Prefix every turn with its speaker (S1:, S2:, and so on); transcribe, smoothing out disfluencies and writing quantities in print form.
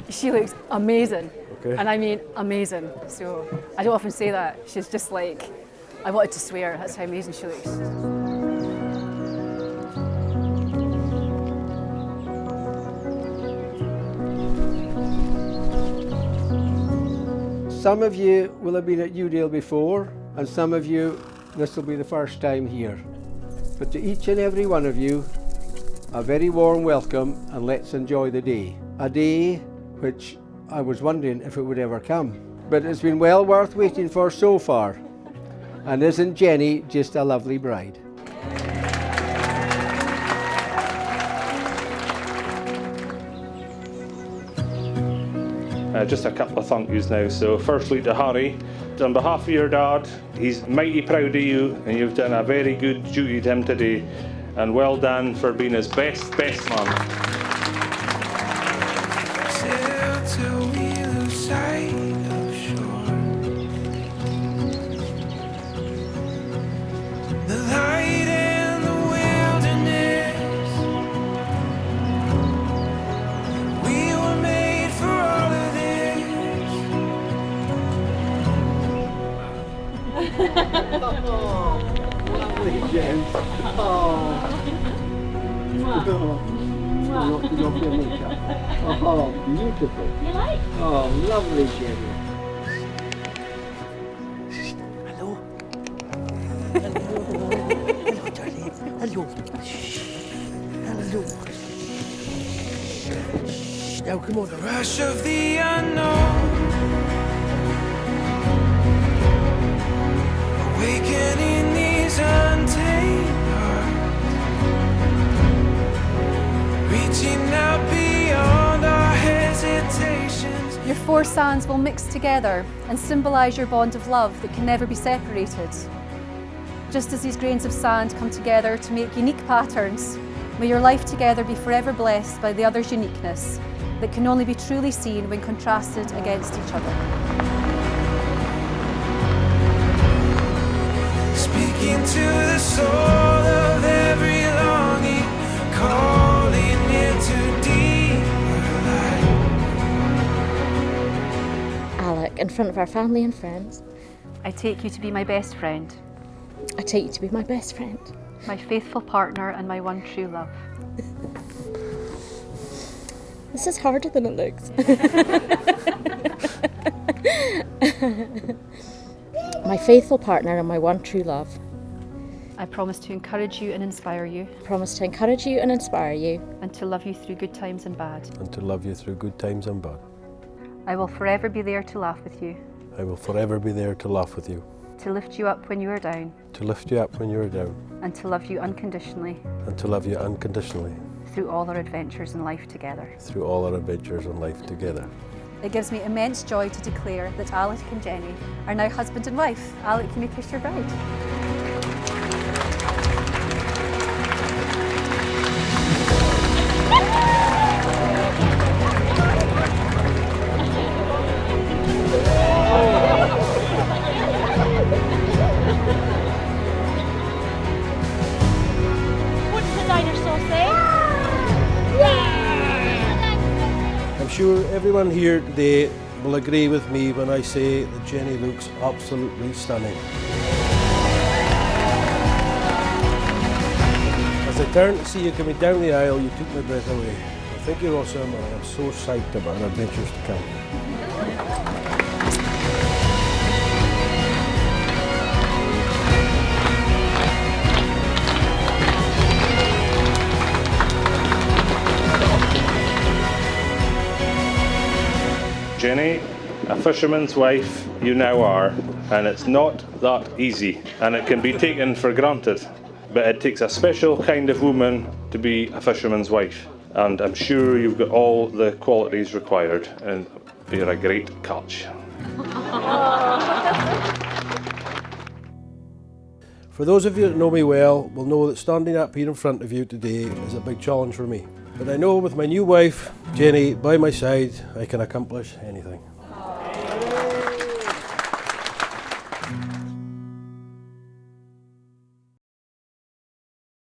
S1: She looks amazing.
S2: Okay.
S1: And I mean amazing. So I don't often say that. She's just like, I wanted to swear, that's how amazing she looks.
S2: Some of you will have been at Udale before, and some of you, this will be the first time here. But to each and every one of you, a very warm welcome, and let's enjoy the day. A day which I was wondering if it would ever come. But it's been well worth waiting for so far. And isn't Jenny just a lovely bride?
S3: Just a couple of thank yous now. So firstly to Harry, on behalf of your dad, he's mighty proud of you and you've done a very good duty to him today. And well done for being his best man.
S2: Oh, beautiful.
S4: You like?
S2: Oh, lovely, Jenny.
S5: Hello. Hello, darling. Hello. Hello. Now, come on.
S6: The rush of the unknown, awakening these untamed hearts, reaching out beyond our hesitations.
S1: Your four sands will mix together and symbolise your bond of love that can never be separated. Just as these grains of sand come together to make unique patterns, may your life together be forever blessed by the other's uniqueness that can only be truly seen when contrasted against each other.
S6: Speaking to the soul of every longing, calling into deeper light.
S4: Alick, in front of our family and friends,
S1: I take you to be my best friend,
S4: I take you to be my best friend.
S1: my faithful partner and my one true love.
S4: This is harder than it looks. My faithful partner and my one true love.
S1: I promise to encourage you and inspire you,
S4: I promise to encourage you and inspire you.
S1: and to love you through good times and bad.
S2: And to love you through good times and bad.
S1: I will forever be there to laugh with you,
S2: I will forever be there to laugh with you,
S1: to lift you up when you are down,
S2: to lift you up when you are down,
S1: and to love you unconditionally
S2: and to love you unconditionally
S1: through all our adventures in life together.
S2: through all our adventures in life together.
S1: It gives me immense joy to declare that Alick and Jenny are now husband and wife. Alick, can you kiss your bride?
S4: What does the dinosaur say?
S2: I'm sure everyone here today will agree with me when I say that Jenny looks absolutely stunning. As I turned to see you coming down the aisle, you took my breath away. I think you're awesome and I'm so psyched about our adventures to come.
S3: Jenny, a fisherman's wife you now are, and it's not that easy, and it can be taken for granted. But it takes a special kind of woman to be a fisherman's wife, and I'm sure you've got all the qualities required, and you're a great catch.
S2: For those of you that know me well will know that standing up here in front of you today is a big challenge for me. But I know with my new wife, Jenny, by my side, I can accomplish anything.